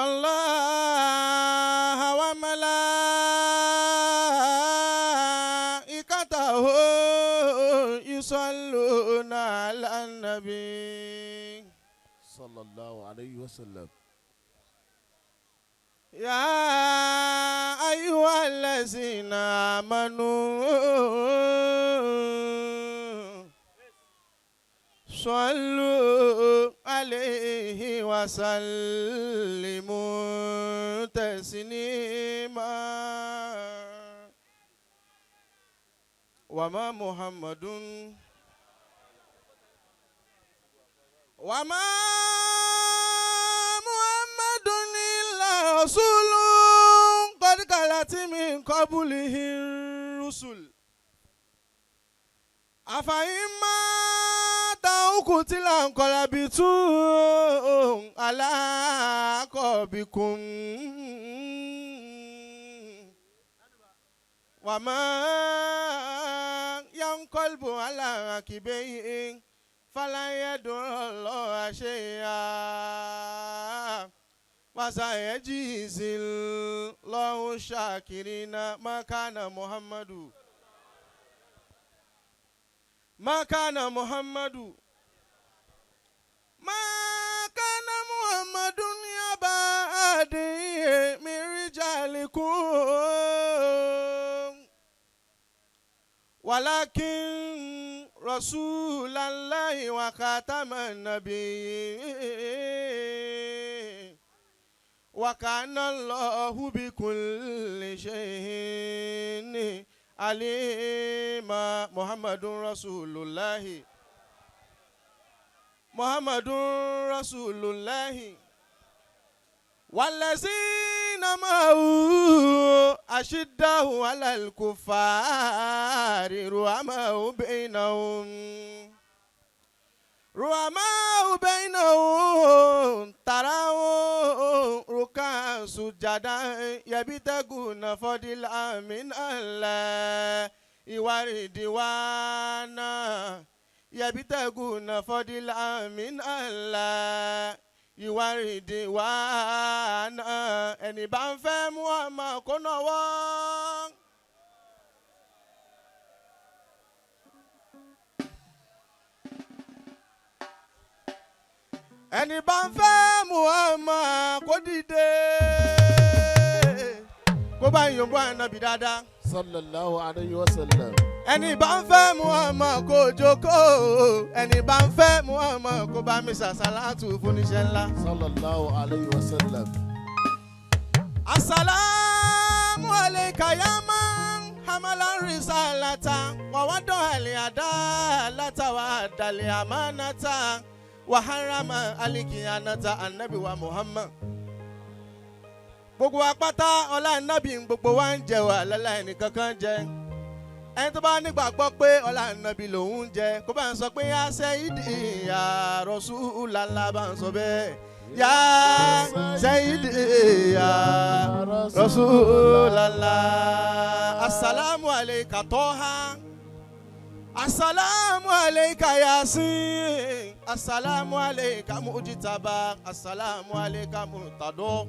الله وملائكته يصلون على النبي صلى الله عليه وسلم. يا أيها الذين آمنوا صلوا عليه وسلموا تسليما. وما محمد إلا رسول قد خلت من قبله الرسل أفإن مات أو قتل انقلبتم على أعقابكم وما ينقلب على عقبيه فلا يضر الله شيئا وسيجزي الله الشاكرين. ما كان محمد يابا أحد من رجالكم ولكن رسول الله وخاتم النبيين وكان الله بكل شيء عليما. محمد رسول الله والذين معه أشداء على الكفار رحماء بينهم تراهم ركعا سجدا يبتغون فضلا من الله ورضوانا يبتغون فضلا من الله ورضوانا. ẹni bá ń fẹ́ Muhammad kó nawọ́. ẹni bá ń fẹ́ Muhammad kó dìde kó bá yòǹbó ànábì dáadáa. sallallahu alayhi wa sallam. ẹni bá ń fẹ́ Muhammad kó jókòó. ẹni bá ń fẹ́ Muhammad kó bá mi ṣàṣàlátù fúnníṣẹ́ ńlá. sallallahu alayhi wa sallam. Assalamu alayka ya man hamala risalata wa wada al-adalata wa adal amanata wa harama al-khiyanata. Annabi wa Muhammad. Gbogbo apáta ọlá Ànábì gbogbo wa ń jẹ wà lọ́lá ẹnìkankan jẹ. Ẹni tó bá nígbàgbọ́ pé ọlá Ànábì lòun ń jẹ kó bá ń sọ pé ya Sayyidi ya Rasulallah bá ń sọ bẹ́ẹ̀. Ya Sayyidi ya Rasulallah. Assalamu alayka Toha. Assalamu alayka Yasin. Assalamu alayka Mujtaba. Assalamu alayka Murtado.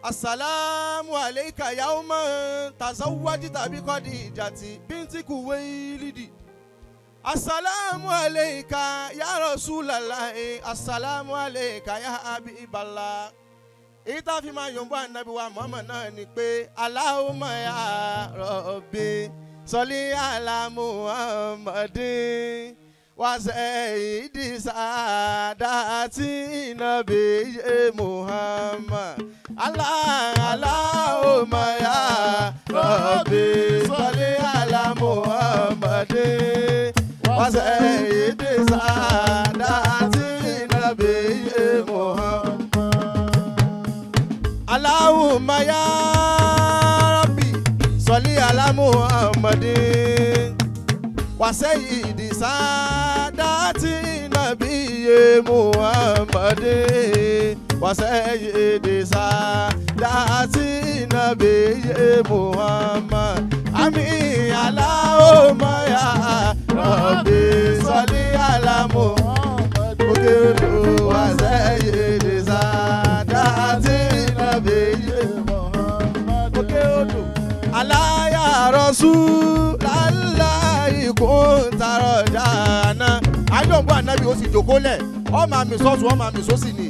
Assalamu alayka yawma tazawwajta bi Khadijati binti Kuwaylidi. Assalamu alayka ya Rasulallah. Assalamu alayka ya Habiballah. Ìta fi máa yọ̀ǹbọ̀ ànábì wa Muhammad náà ni pé Allahumma ya Rabbi salli ala Muhammadin wa sayyidi saadati nabiyyi Muhammad. Allahumma ya Rabbi salli ala Muhammadin wa sayyidi saadati nabiyyi Muhammad. Allahumma ya Rabbi salli ala Muhammadin wa sayyidi saadati nabiyyi Muhammadin wa sayyidi saadati nabiyyi Muhammad. Amin. Allahumma ya Rabbi salli ala Muhammadin wa sayyidi saadati Rasulallahi kunta rajana. Àjọ̀gbọ́n ànábì ó sì jókòó lẹ̀ ọmọ àmì sọ́ọ̀tún ọmọ àmì sósì ni.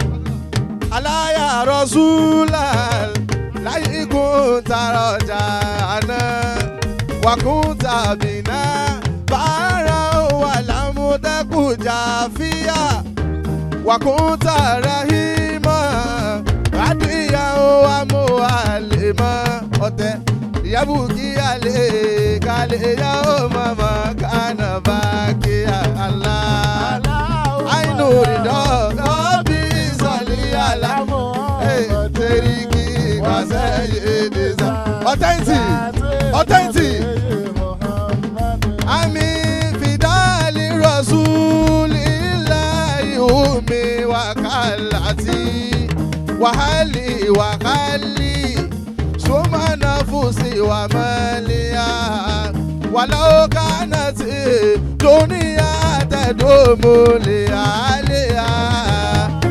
Alaya Rasulallahi kunta rajana wa kunta bina bara wa lam taku jafiya wa kunta rahima adiya wa mualima ọ̀tẹ̀ yabuki ale kale ya o mama kana bakia Allah ainu rido obi sali ala teriki wasayedeza authentic ami fidali rasulillahi umi wakalati wahali suma nafusi wa maliya walau kanati dunia tadumu lialiya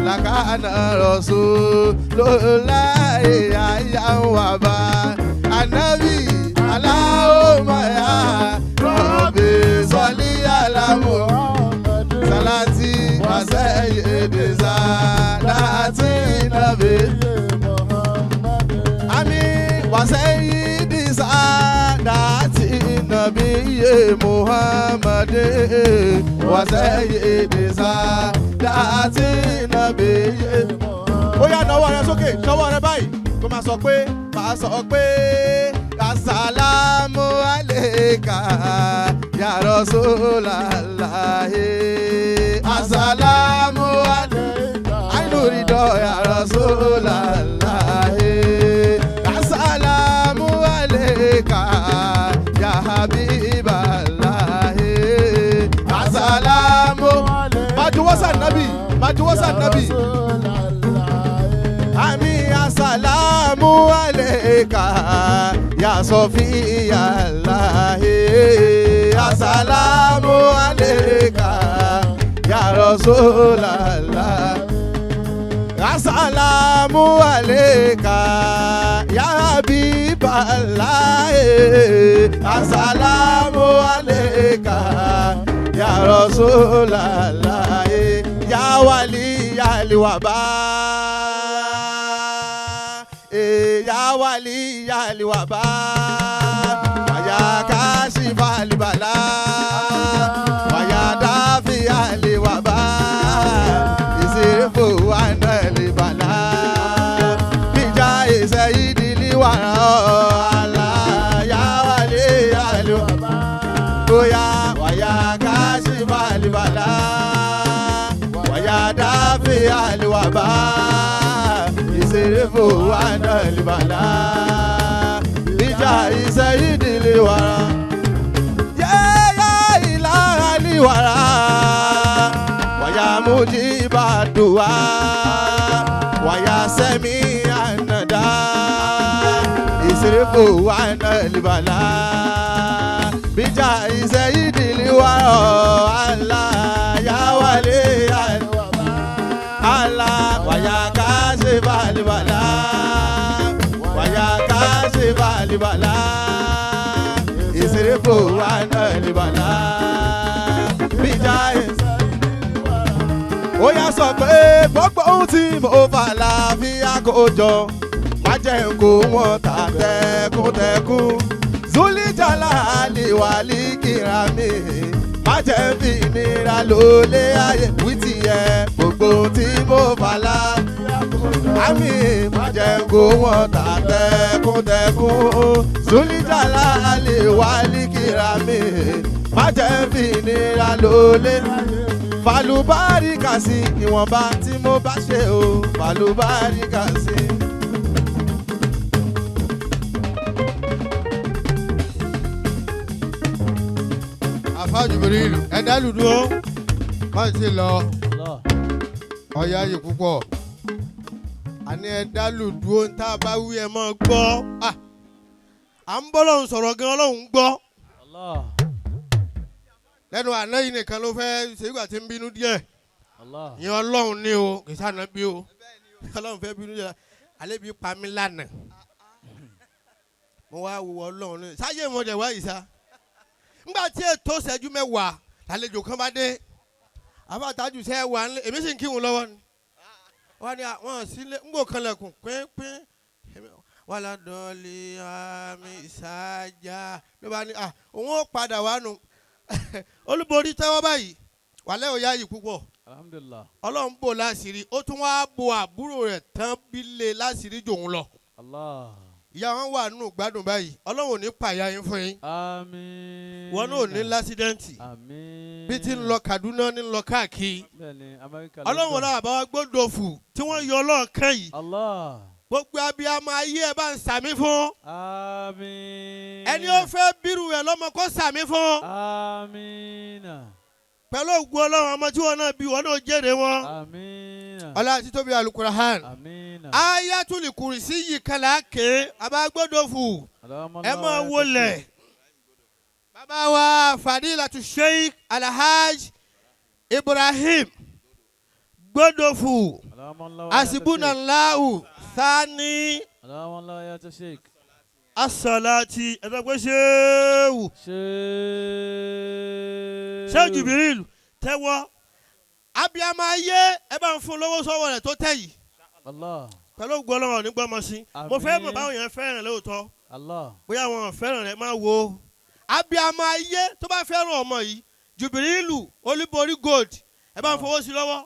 lakana rasulullahi ayyan waba anabi Allahumma ya rabbi salli ala Muhammad salati wa sayyidi salati nabi Sayyidi Saadati Nabiyyi Muhammad wa Sayyidi Saadati Nabiyyi. Ó yá nawọ́ rẹ sókè nawọ́ rẹ báyìí kó máa sọ pé Assalamu alayka ya Rasulallah. Assalamu alayka ainurido ya Rasulallah. Ya Habiballah, assalamu majuwasa nabi ami assalamu alayka ya Sofiyallah, assalamu alayka ya Rasulallah, assalamu alayka ya Habiballah, assalamu alayka ya Rasulallah, ya wali ya liwaba, ya wali ya liwaba, ya kashifa libala, ya dafi ya liwaba, isifu wana libala, bija isayidi liwara. Aliwaba ìṣeréfò wàdà ìbàlá ìjà ìṣẹ́yìdì liwara yẹ́yà ìlànà liwara wàyà mujiba duwa wàyà sẹ́mi ànàdá ìṣeréfò wàdà ìbàlá ìjà ìṣẹ́yìdì liwara Allah yà wálé Allah waya kaze balibala waya kaze balibala isirefo wana libala bijaye ó yá sọ pé gbogbo ohun tí mo fà láàfíà kó jọ má jẹ́ kó wọ́n ta tẹkùntẹkùn zulijala aliwali kirami má jẹ́ fi ìnira lólé ayé wítì ẹ gbogbo tí mo fàlà àmì má jẹ́ kó wọ́n ta tẹkùntẹkùn zulijala aliwali kirami má jẹ́ fi ìnira lólé fàlùbáríkà sí ìwọ̀nba tí mo bá ṣe o fàlùbáríkà sí. Jibril ẹ̀dá lùdúró má ṣe lọ ọ̀yá yìí púpọ̀ àní ẹ̀dá lùdúró ń tá a bá wí ẹ̀ mọ́ gbọ́ à ń bọ́ lọ́hùn sọ̀rọ̀ gan Ọlọ́hun gbọ́ lẹ́nu àná yìí nìkan ló fẹ́ ṣe ìgbà tí ń bínú díẹ̀ ìyẹn Ọlọ́hun ní o kì í sànà bí o Ọlọ́hun fẹ́ bínú díẹ̀ alẹ́ bí pa mí lánàá mo wá wo Ọlọ́run ní sáyé wọn dẹ̀ wá yìí sá ńgbà tí ètò ìṣẹ́jú mẹ́wàá àlejò kan bá dé àbátájú sẹ́ wà ní èmi sì ń kírun lọ́wọ́ ni wọ́n ní àwọn sílé ńgbò kan lẹ̀kùn pínpín wọ́n lá dọ́ọ̀lì àmì ìsájà ló bá ní òun ó padà wá nù olúborí tẹ́wọ́ báyìí wàlẹ́ òyà yìí púpọ̀ alhamdulillah Ọlọ́run bò láṣìírí ó tún wá bo àbúrò rẹ̀ tán bílé láṣìírí jòun lọ Allah ìyá wọn wà nù gbádùn báyìí Ọlọ́run ò ní pàyà yín fún yín àmín wọn náà ò ní lásídẹ́ǹtì àmín bí ti ń lọ Kaduna ní ń lọ káàkiri bẹ́ẹ̀ni Amẹ́ríkà Ọlọ́run náà àbáwá gbọ́dọ̀ fù tí wọ́n yọ ọlọ́ọ̀kan yìí Allah gbogbo abiyamọ ayé ẹ bá ń sàmí fún àmín ẹni ó fẹ́ bírù ẹ lọ́mọ kó sàmí fún àmín pẹ̀lú ògùn Ọlọ́run ọmọ tí wọn náà bí wọn náà jèrè wọn àmín ọlá àti tóbi alukurahan àmín ayatul kursi yìí kàlà ké abágbọ́dọ̀ fù ẹ máa wọlé bàbá wa fadilatu sheikh alhaj Ibrahim gbọ́dọ̀ fù asibunallahu thani asalati ẹ̀dọ́gbẹ́ ṣéwù ṣéwù Jibril tẹ́wọ́ abiyamọ ayé ẹ bá ń fún lọ́wọ́ sọ́wọ́ rẹ̀ tó tẹ̀ yìí pẹ̀lú ògbó Ọlọ́run nígbà mọ́ sí mo fẹ́ mọ̀ báwọn yẹn fẹ́ràn lóòótọ́ bóyá wọn fẹ́ràn rẹ̀ máa wo abiyamọ ayé tó bá fẹ́ràn ọmọ yìí Jibrilu olúborí gold ẹ bá ń fọwọ́ sí lọ́wọ́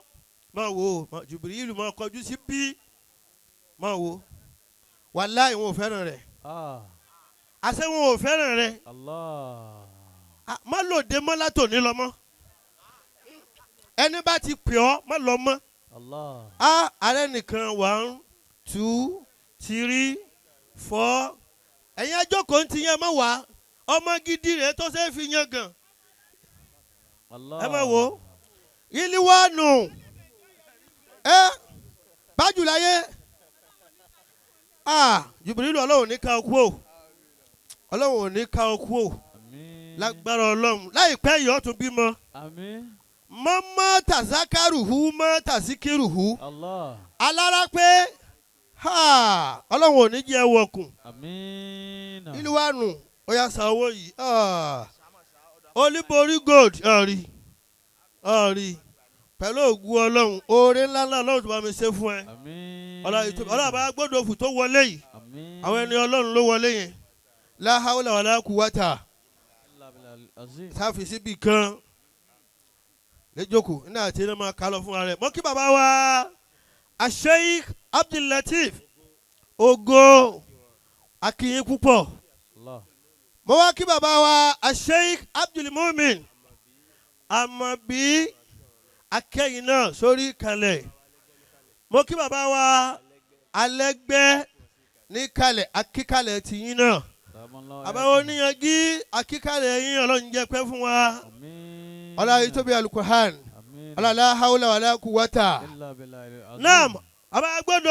máa wo Jibrilu máa kọjú sí bí máa wo wàláhì wọn ò fẹ́ràn rẹ̀ àṣẹ wọn ò fẹ́ràn rẹ̀ má lòdì mọ́ látòní lọ mọ́ ẹni bá ti pè ọ́ má lọ mọ́ ààrẹ nìkan 1 2 3 4 ẹ̀yin ajókòó ti yẹn mọ́ wá ọmọ gidi rẹ̀ tó ṣe é fi yan gan ẹ má wo ilé wa nù bájú láyé Jibrilu Ọlọ́run ní ká okú o Ọlọ́run ò ní ká okú o lágbára Ọlọ́run láìpẹ́ yìí ó tún bímọ mọ́mọ́ tàzákàrùhù mọ́ tàzíkìrùhù alára pé Ọlọ́run ò ní jẹ́ wọkùn ìlú wa nù ó yá san owó yìí olúborí gold ọ̀rí pẹ̀lú ògùn Ọlọ́run oore ńláńlá Ọlọ́run tó bá mi ṣe fún ẹ Ọlọ́run bá gbọ́dọ̀ fù tó wọlé yìí àwọn ẹni Ọlọ́run ló wọlé yẹn la hawla wala quwwata sáfì síbi kan lẹ́jọ́kù iná àti iná máa kálọ̀ fún ara rẹ̀ mọ́ kí bàbá wa Sheikh Abdul Latif Ògo akínyìn púpọ̀ mo wá kí bàbá wa Sheikh Abdul Mumin Àmọ̀bí akẹ́yìn náà sórí kalẹ̀ mo kí bàbá wa Alẹ́gbẹ́ ní kalẹ̀ akíkalẹ̀ tìyín náà àbáwọ̀ oníyangí akíkalẹ̀ yín Ọlọ́run jẹ́ pẹ́ fún wa ọlá yìí tóbi alukur'an ọlá la hawla wala quwwata naam àbá gbọ́dọ̀.